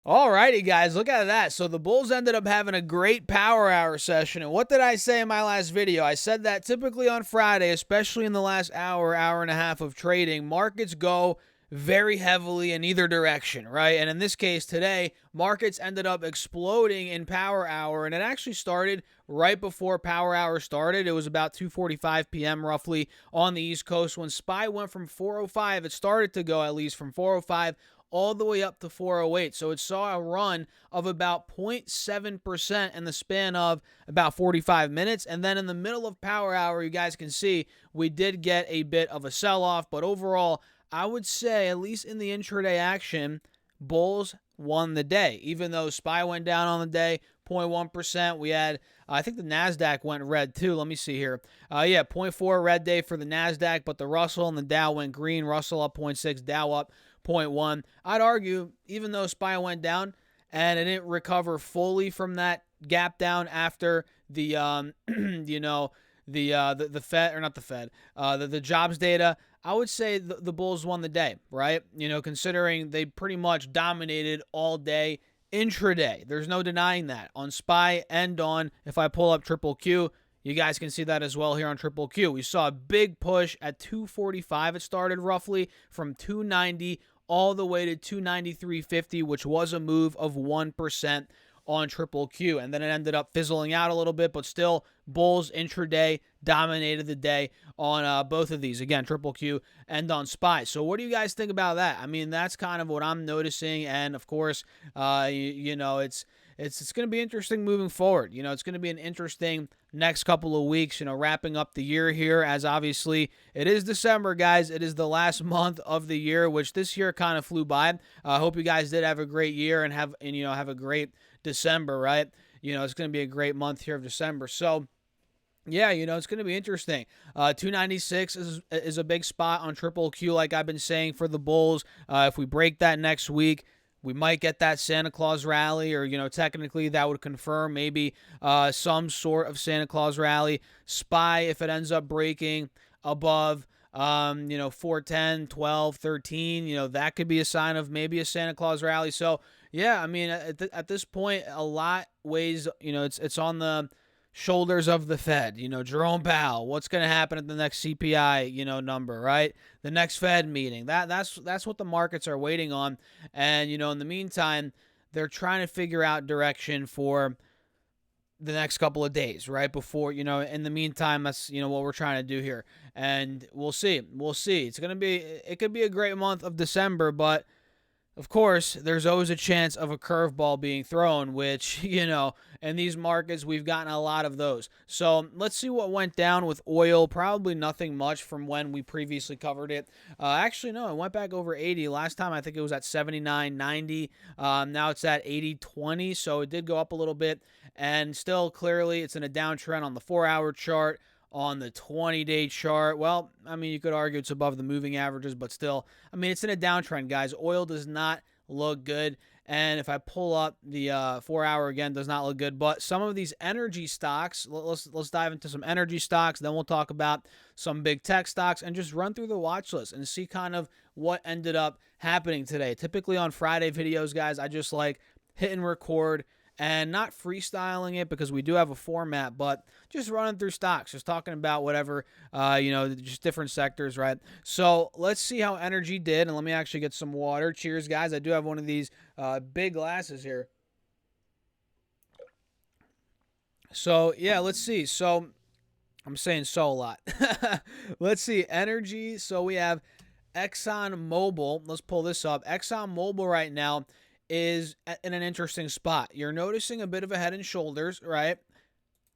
Alrighty, guys, look at that. So the Bulls ended up having a great power hour session. And what did I say in my last video? I said that typically on Friday, especially in the last hour, hour and a half of trading, markets go very heavily in either direction, right? And in this case today, markets ended up exploding in power hour, and it actually started right before power hour started. It was about 2:45 p.m. roughly on the East Coast when SPY went from 405. It started to go at least from 405 all the way up to 408. So it saw a run of about 0.7% in the span of about 45 minutes. And then in the middle of power hour, you guys can see we did get a bit of a sell-off. But overall, I would say, at least in the intraday action, Bulls won the day. Even though SPY went down on the day, 0.1%. We had, I think the NASDAQ went red too. Let me see here. Yeah, 0.4 red day for the NASDAQ, but the Russell and the Dow went green. Russell up 0.6, Dow up 0.1. I'd argue, even though SPY went down and it didn't recover fully from that gap down after the, the Fed, or not the Fed, the jobs data, I would say the Bulls won the day, right? Considering they pretty much dominated all day intraday. There's no denying that. On SPY and on, if I pull up Triple Q, you guys can see that as well here on Triple Q. We saw a big push at 245. It started roughly from 290 all the way to 293.50, which was a move of 1% on Triple Q. And then it ended up fizzling out a little bit, but still, Bulls intraday dominated the day on both of these. Again, Triple Q and on SPY. So what do you guys think about that? I mean, that's kind of what I'm noticing. And of course, it's going to be interesting moving forward. It's going to be an interesting next couple of weeks, wrapping up the year here, as obviously it is December, guys. It is the last month of the year, which this year kind of flew by. I hope you guys did have a great year and have a great December, right? It's going to be a great month here of December. So, yeah, it's going to be interesting. 296 is a big spot on Triple Q, like I've been saying for the Bulls. If we break that next week, we might get that Santa Claus rally, or, technically that would confirm maybe some sort of Santa Claus rally. SPY, if it ends up breaking above 410, 12, 13, that could be a sign of maybe a Santa Claus rally. So, yeah, I mean, at this point, a lot ways, it's on the shoulders of the Fed. Jerome Powell, what's going to happen at the next CPI, number, right? The next Fed meeting. That's what the markets are waiting on. And, in the meantime, they're trying to figure out direction for the next couple of days, right? Before, in the meantime, that's, what we're trying to do here. And we'll see. We'll see. It could be a great month of December, but of course, there's always a chance of a curveball being thrown, which, in these markets, we've gotten a lot of those. So let's see what went down with oil. Probably nothing much from when we previously covered it. Actually, no, it went back over 80. Last time, I think it was at 79.90. Now it's at 80.20, so it did go up a little bit. And still, clearly, it's in a downtrend on the 4-hour chart. On the 20-day chart, well, I mean, you could argue it's above the moving averages, but still, I mean, it's in a downtrend, guys. Oil does not look good. And if I pull up the 4-hour again, does not look good. But some of these energy stocks, let's dive into some energy stocks. Then we'll talk about some big tech stocks and just run through the watch list and see kind of what ended up happening today. Typically on Friday videos, guys, I just like hitting record and not freestyling it because we do have a format, but just running through stocks, just talking about whatever, just different sectors, right? So let's see how energy did, and let me actually get some water. Cheers, guys. I do have one of these big glasses here. So, yeah, let's see. So, I'm saying so a lot. Let's see. Energy. So, we have Exxon Mobil. Let's pull this up. Exxon Mobil right now is in an interesting spot. You're noticing a bit of a head and shoulders, right?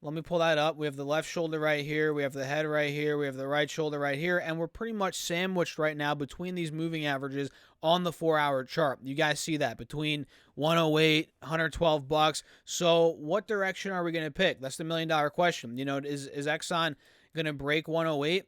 Let me pull that up. We have the left shoulder right here. We have the head right here. We have the right shoulder right here. And we're pretty much sandwiched right now between these moving averages on the 4-hour chart. You guys see that between 108, 112 bucks. So what direction are we going to pick? That's the $1 million question. Is Exxon going to break 108?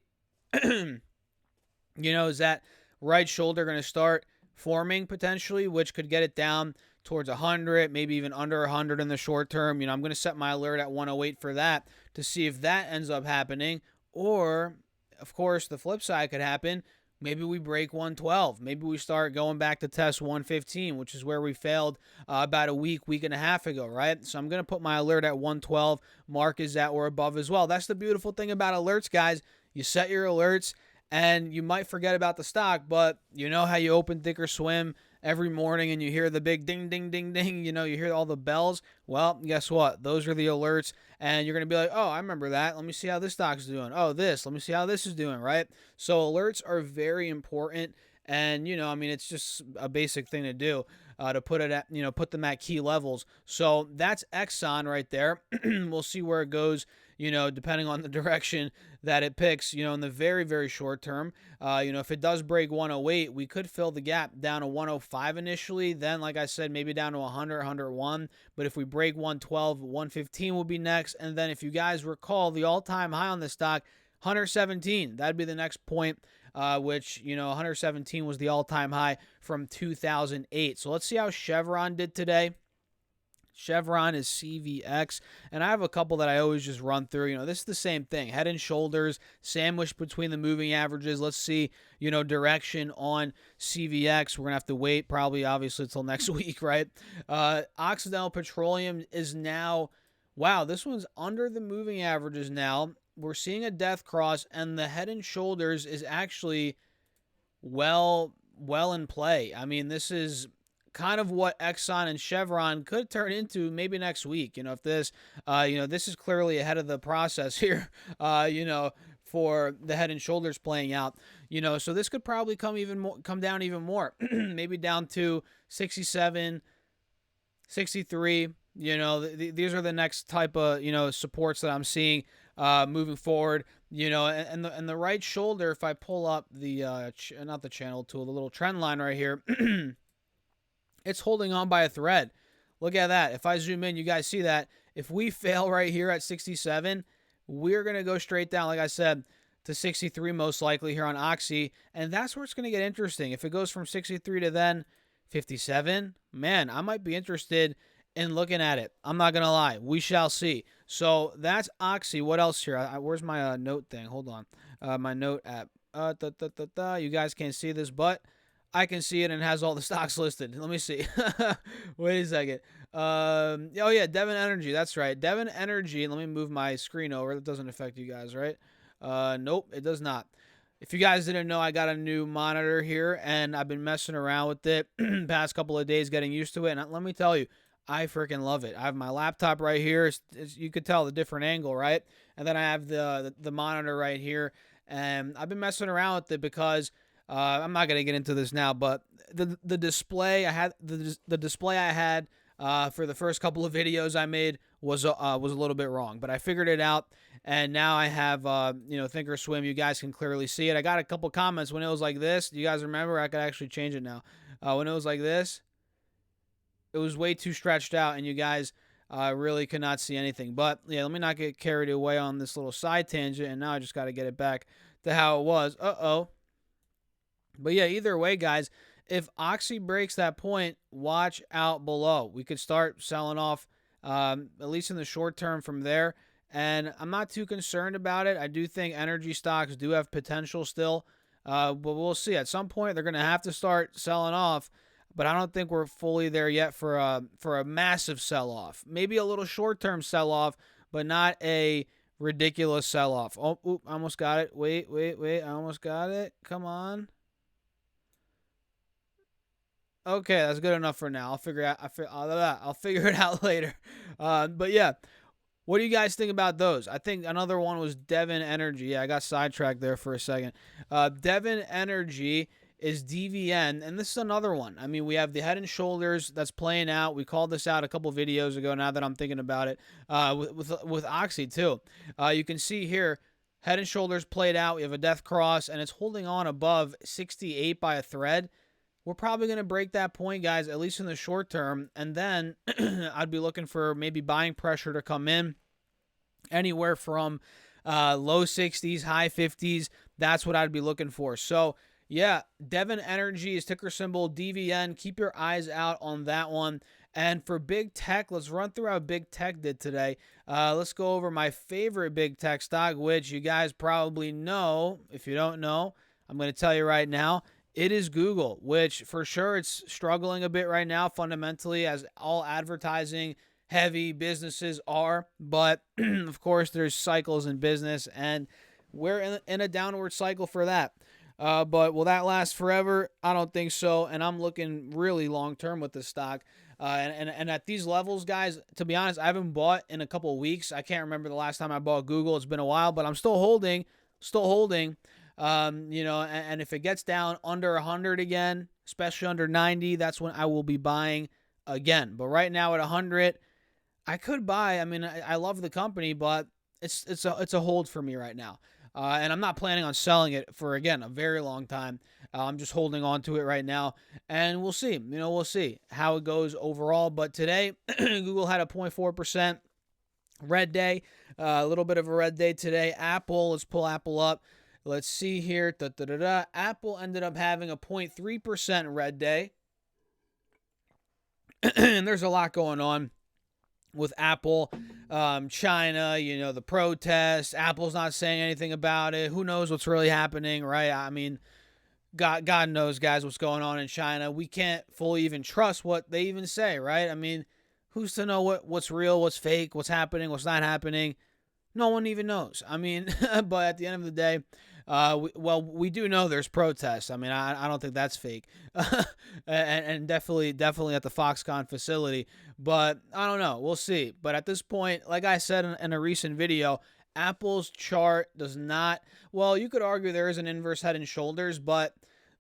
Is that right shoulder going to start forming potentially, which could get it down towards 100, maybe even under 100 in the short term? I'm going to set my alert at 108 for that to see if that ends up happening. Or, of course, the flip side could happen. maybe we break 112. Maybe we start going back to test 115, which is where we failed about a week and a half ago, right? So I'm going to put my alert at 112. Mark is at or above as well. That's the beautiful thing about alerts, guys. You set your alerts, and you might forget about the stock, but you know how you open ThinkOrSwim every morning and you hear the big ding, ding, ding, ding, you hear all the bells. Well, guess what? Those are the alerts, and you're going to be like, oh, I remember that. Let me see how this stock's doing. Oh, let me see how this is doing, right? So alerts are very important, and, it's just a basic thing to do. To put it at, put them at key levels. So that's Exxon right there. We'll see where it goes, depending on the direction that it picks, in the very, very short term. If it does break 108, we could fill the gap down to 105 initially. Then, like I said, maybe down to 100, 101. But if we break 112, 115 will be next. And then if you guys recall, the all-time high on this stock, 117. That'd be the next point, which, 117 was the all-time high from 2008. So let's see how Chevron did today. Chevron is CVX, and I have a couple that I always just run through. This is the same thing. Head and shoulders, sandwiched between the moving averages. Let's see, direction on CVX. We're going to have to wait probably, obviously, until next week, right? Occidental Petroleum is now, wow, this one's under the moving averages now. We're seeing a death cross, and the head and shoulders is actually well in play. I mean, this is kind of what Exxon and Chevron could turn into maybe next week. If this, this is clearly ahead of the process here, for the head and shoulders playing out, so this could probably come down even more, maybe down to 67, 63. These are the next type of, supports that I'm seeing moving forward, and the right shoulder, if I pull up the, not the channel tool, the little trend line right here, it's holding on by a thread. Look at that. If I zoom in, you guys see that. If we fail right here at 67, we're going to go straight down, like I said, to 63 most likely here on Oxy. And that's where it's going to get interesting. If it goes from 63 to then 57, man, I might be interested in looking at it. I'm not going to lie. We shall see. So that's Oxy. What else here? Where's my note thing? Hold on. My note app. You guys can't see this, but I can see it, and it has all the stocks listed. Let me see. Wait a second. Oh, yeah, Devon Energy. That's right. Devon Energy. Let me move my screen over. That doesn't affect you guys, right? Nope, it does not. If you guys didn't know, I got a new monitor here, and I've been messing around with it past couple of days, getting used to it. And let me tell you, I freaking love it. I have my laptop right here. You could tell the different angle, right? And then I have the monitor right here. And I've been messing around with it because I'm not going to get into this now, but the display I had, the display I had for the first couple of videos I made was a little bit wrong, but I figured it out, and now I have ThinkOrSwim. You guys can clearly see it. I got a couple comments when it was like this. Do you guys remember? I could actually change it now. When it was like this, it was way too stretched out, and you guys really could not see anything. But yeah, let me not get carried away on this little side tangent, and now I just got to get it back to how it was. But yeah, either way, guys, if Oxy breaks that point, watch out below. We could start selling off, at least in the short term from there. And I'm not too concerned about it. I do think energy stocks do have potential still. But we'll see. At some point, they're going to have to start selling off. But I don't think we're fully there yet for a massive sell-off. Maybe a little short-term sell-off, but not a ridiculous sell-off. Oh, I almost got it. Wait. I almost got it. Come on. Okay, that's good enough for now. I'll figure it out later. But yeah, what do you guys think about those? I think another one was Devon Energy. Yeah, I got sidetracked there for a second. Devon Energy is DVN, and this is another one. I mean, we have the head and shoulders that's playing out. We called this out a couple videos ago. Now that I'm thinking about it, with Oxy too, you can see here. Head and shoulders played out. We have a death cross, and it's holding on above 68 by a thread. We're probably going to break that point, guys, at least in the short term. And then I'd be looking for maybe buying pressure to come in anywhere from low 60s, high 50s. That's what I'd be looking for. So, yeah, Devon Energy is ticker symbol DVN. Keep your eyes out on that one. And for big tech, let's run through how big tech did today. Let's go over my favorite big tech stock, which you guys probably know. If you don't know, I'm going to tell you right now, it is Google, which for sure it's struggling a bit right now fundamentally, as all advertising heavy businesses are. But of course, there's cycles in business, and we're in a downward cycle for that. But will that last forever? I don't think so. And I'm looking really long term with this stock. And at these levels, guys, to be honest, I haven't bought in a couple of weeks. I can't remember the last time I bought Google. It's been a while, but I'm still holding, still holding. And if it gets down under 100 again, especially under 90, that's when I will be buying again. But right now at 100, I could buy. I mean, I love the company, but it's a hold for me right now. And I'm not planning on selling it for, again, a very long time. I'm just holding on to it right now, and we'll see. We'll see how it goes overall. But today, Google had a 0.4% red day, a little bit of a red day today. Apple, let's pull Apple up. Let's see here. Apple ended up having a 0.3% red day. And there's a lot going on with Apple, China, the protests. Apple's not saying anything about it. Who knows what's really happening, right? I mean, God knows, guys, what's going on in China. We can't fully even trust what they even say, right? I mean, who's to know what's real, what's fake, what's happening, what's not happening? No one even knows. I mean, but at the end of the day, we do know there's protests. I mean, I don't think that's fake, and definitely at the Foxconn facility. But I don't know. We'll see. But at this point, like I said in a recent video, Apple's chart does not. Well, you could argue there is an inverse head and shoulders, but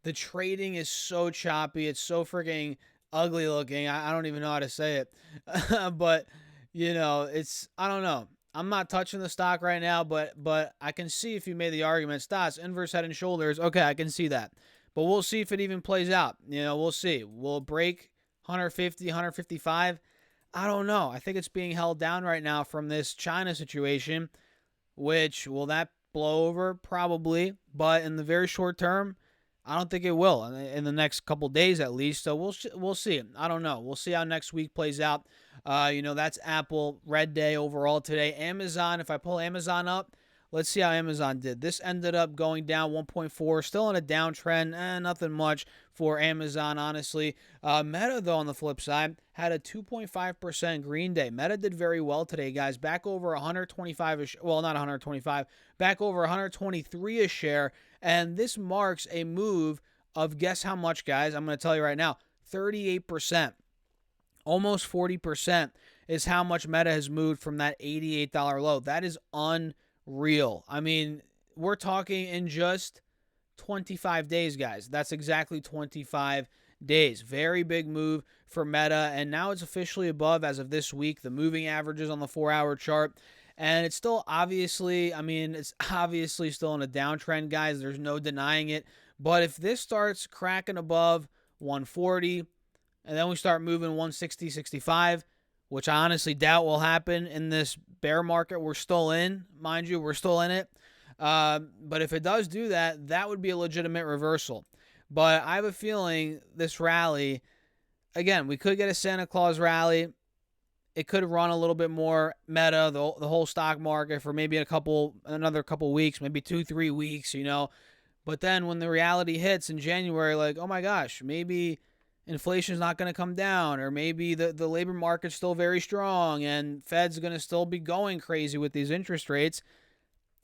the trading is so choppy. It's so freaking ugly looking. I don't even know how to say it, but it's, I don't know. I'm not touching the stock right now, but I can see if you made the argument, stocks, inverse head and shoulders. Okay, I can see that. But we'll see if it even plays out. We'll see. Will it break 150, 155? I don't know. I think it's being held down right now from this China situation, which, will that blow over? Probably. But in the very short term, I don't think it will, in the next couple days at least. So we'll see. I don't know. We'll see how next week plays out. That's Apple, red day overall today. Amazon, if I pull Amazon up, let's see how Amazon did. This ended up going down 1.4, still in a downtrend. Nothing much for Amazon, honestly. Meta, though, on the flip side, had a 2.5% green day. Meta did very well today, guys. Back over 125, well, not 125, back over 123 a share. And this marks a move of, guess how much, guys? I'm going to tell you right now, 38%. Almost 40% is how much Meta has moved from that $88 low. That is unreal. I mean, we're talking in just 25 days, guys. That's exactly 25 days. Very big move for Meta, and now it's officially above, as of this week, the moving averages on the 4-hour chart. And it's still obviously, it's obviously still in a downtrend, guys. There's no denying it. But if this starts cracking above 140, and then we start moving 160, 65, which I honestly doubt will happen in this bear market we're still in. Mind you, we're still in it. But if it does do that, that would be a legitimate reversal. But I have a feeling this rally, again, we could get a Santa Claus rally. It could run a little bit more Meta, the whole stock market, for maybe another couple weeks, maybe 2-3 weeks, But then when the reality hits in January, like, oh my gosh, maybe inflation's not going to come down, or maybe the labor market's still very strong, and Fed's going to still be going crazy with these interest rates,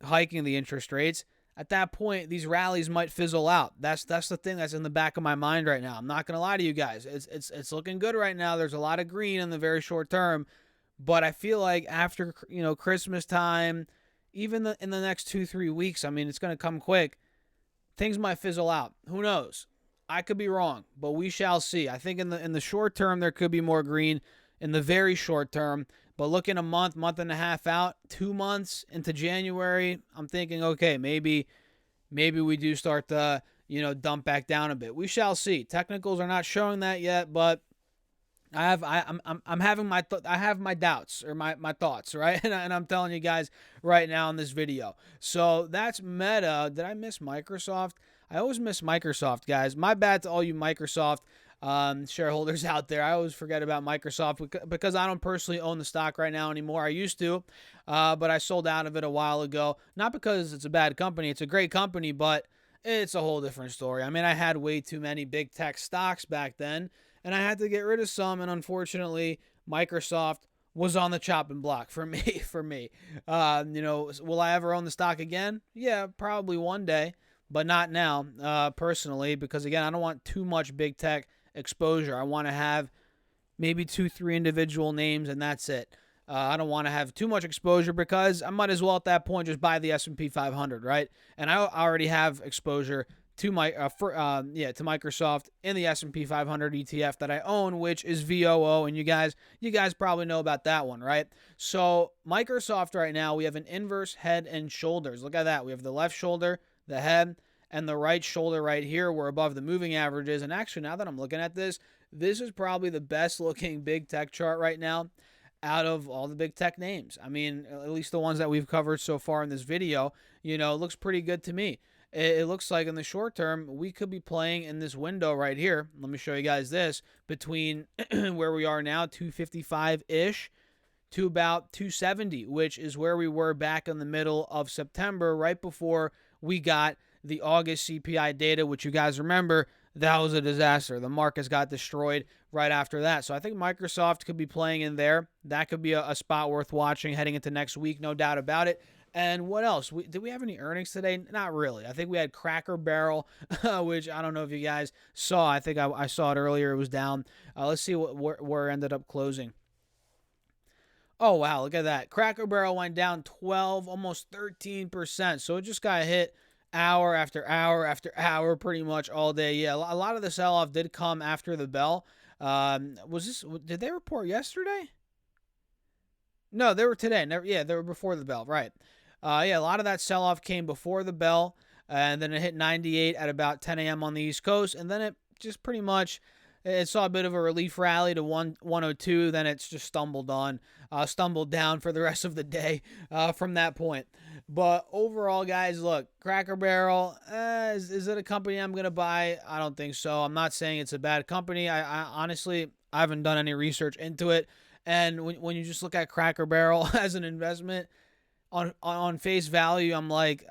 hiking the interest rates. At that point, these rallies might fizzle out. That's the thing that's in the back of my mind right now. I'm not going to lie to you guys. It's looking good right now. There's a lot of green in the very short term, but I feel like after Christmas time, even in the next 2-3 weeks, it's going to come quick. Things might fizzle out. Who knows? I could be wrong, but we shall see. I think in the short term there could be more green in the very short term. But looking a month and a half out, 2 months into January, I'm thinking, okay, maybe we do start to, dump back down a bit. We shall see. Technicals are not showing that yet, but I have my doubts, or my thoughts, right? And I'm telling you guys right now in this video. So that's Meta. Did I miss Microsoft? I always miss Microsoft, guys. My bad to all you Microsoft shareholders out there. I always forget about Microsoft because I don't personally own the stock right now anymore. I used to, but I sold out of it a while ago. Not because it's a bad company. It's a great company, but it's a whole different story. I mean, I had way too many big tech stocks back then, and I had to get rid of some. And unfortunately, Microsoft was on the chopping block for me. Will I ever own the stock again? Yeah, probably one day, but not now, personally, because again, I don't want too much big tech exposure. I want to have maybe 2, 3 individual names, and that's it. I don't want to have too much exposure because I might as well at that point just buy the S&P 500, right? And I already have exposure to to Microsoft in the S&P 500 ETF that I own, which is VOO, and you guys probably know about that one, right? So Microsoft right now, we have an inverse head and shoulders. Look at that. We have the left shoulder, the head, and the right shoulder right here. We're above the moving averages. And actually, now that I'm looking at this is probably the best looking big tech chart right now out of all the big tech names. I mean, at least the ones that we've covered so far in this video, it looks pretty good to me. It looks like in the short term, we could be playing in this window right here. Let me show you guys this between where we are now, 255-ish, to about 270, which is where we were back in the middle of September, right before we got the August CPI data, which you guys remember, that was a disaster. The markets got destroyed right after that. So I think Microsoft could be playing in there. That could be a spot worth watching heading into next week, no doubt about it. And what else? Did we have any earnings today? Not really. I think we had Cracker Barrel, which I don't know if you guys saw. I think I saw it earlier. It was down. Let's see where it ended up closing. Oh, wow. Look at that. Cracker Barrel went down 12, almost 13%. So it just got hit hour after hour after hour pretty much all day. Yeah, a lot of the sell-off did come after the bell. Did they report yesterday? No, they were today. They were before the bell, right. A lot of that sell-off came before the bell, and then it hit 98 at about 10 a.m. on the East Coast, and then it just pretty much it saw a bit of a relief rally to 102, then it's just stumbled down for the rest of the day from that point. But overall, guys, look, Cracker Barrel, is it a company I'm going to buy? I don't think so. I'm not saying it's a bad company. I honestly, I haven't done any research into it. And when you just look at Cracker Barrel as an investment, on face value, I'm like,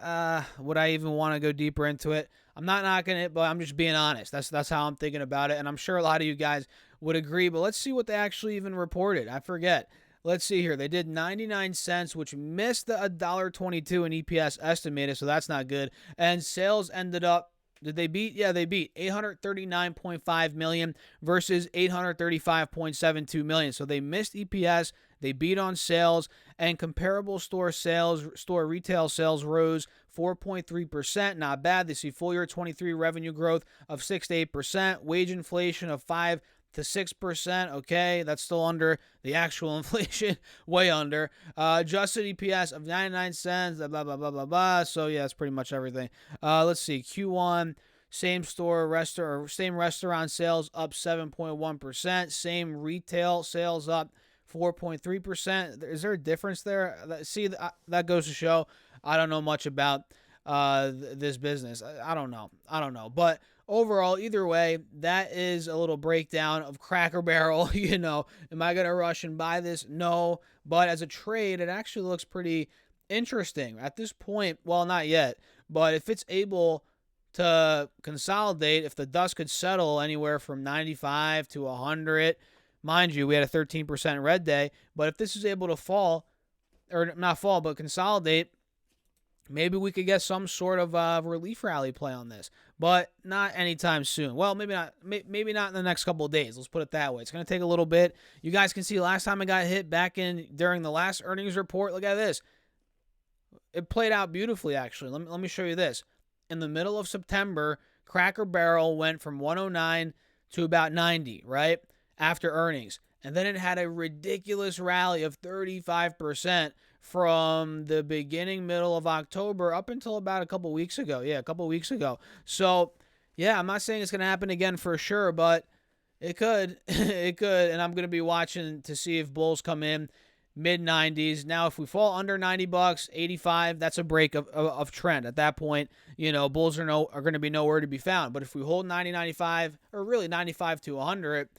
would I even want to go deeper into it? I'm not knocking it, but I'm just being honest. That's how I'm thinking about it, and I'm sure a lot of you guys would agree. But let's see what they actually even reported. I forget. Let's see here. They did 99 cents, which missed the $1.22 in EPS estimated, so that's not good. And sales ended up, did they beat? Yeah, they beat $839.5 million versus $835.72 million. So they missed EPS. They beat on sales, and comparable store retail sales rose 4.3%. Not bad. They see full year 23 revenue growth of 6 to 8%, wage inflation of 5 to 6%. Okay, that's still under the actual inflation, way under. Adjusted EPS of 99 cents, blah, blah, blah, blah, blah. So, yeah, that's pretty much everything. Let's see. Q1, same restaurant sales up 7.1%. Same retail sales up 4.3%. Is there a difference there? See, that goes to show I don't know much about this business. I don't know. But overall, either way, that is a little breakdown of Cracker Barrel. Am I going to rush and buy this? No. But as a trade, it actually looks pretty interesting. At this point, well, not yet. But if it's able to consolidate, if the dust could settle anywhere from 95 to 100, mind you, we had a 13% red day, but if this is able to fall, or not fall, but consolidate, maybe we could get some sort of relief rally play on this, but not anytime soon. Well, maybe not in the next couple of days. Let's put it that way. It's going to take a little bit. You guys can see last time I got hit during the last earnings report. Look at this. It played out beautifully, actually. Let me show you this. In the middle of September, Cracker Barrel went from 109 to about 90, right? After earnings. And then it had a ridiculous rally of 35% from the middle of October up until about a couple weeks ago. Yeah, a couple weeks ago. So, yeah, I'm not saying it's going to happen again for sure, but it could. It could. And I'm going to be watching to see if bulls come in mid-90s. Now, if we fall under $90, 85, that's a break of trend. At that point, bulls are going to be nowhere to be found. But if we hold 90, 95, or really 95 to 100,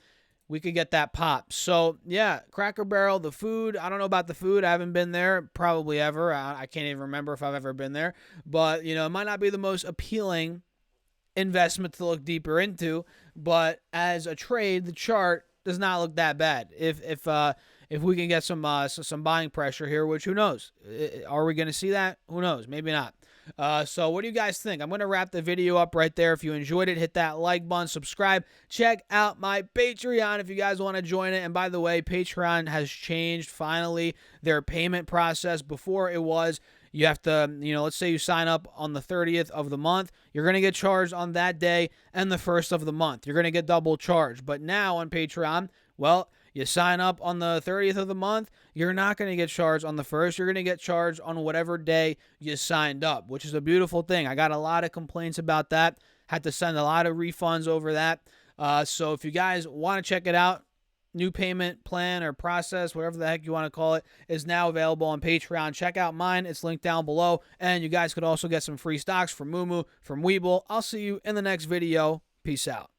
we could get that pop. So, yeah, Cracker Barrel, the food. I don't know about the food. I haven't been there probably ever. I can't even remember if I've ever been there. But, it might not be the most appealing investment to look deeper into. But as a trade, the chart does not look that bad. If we can get some buying pressure here, which who knows? Are we going to see that? Who knows? Maybe not. So what do you guys think? I'm going to wrap the video up right there. If you enjoyed it, hit that like button, subscribe, check out my Patreon if you guys want to join it. And by the way, Patreon has changed finally their payment process. Before it was, you have to, let's say you sign up on the 30th of the month, you're going to get charged on that day and the 1st of the month. You're going to get double charged. But now on Patreon, well, you sign up on the 30th of the month, you're not going to get charged on the 1st. You're going to get charged on whatever day you signed up, which is a beautiful thing. I got a lot of complaints about that. Had to send a lot of refunds over that. So if you guys want to check it out, new payment plan or process, whatever the heck you want to call it, is now available on Patreon. Check out mine. It's linked down below. And you guys could also get some free stocks from Moomoo, from Weeble. I'll see you in the next video. Peace out.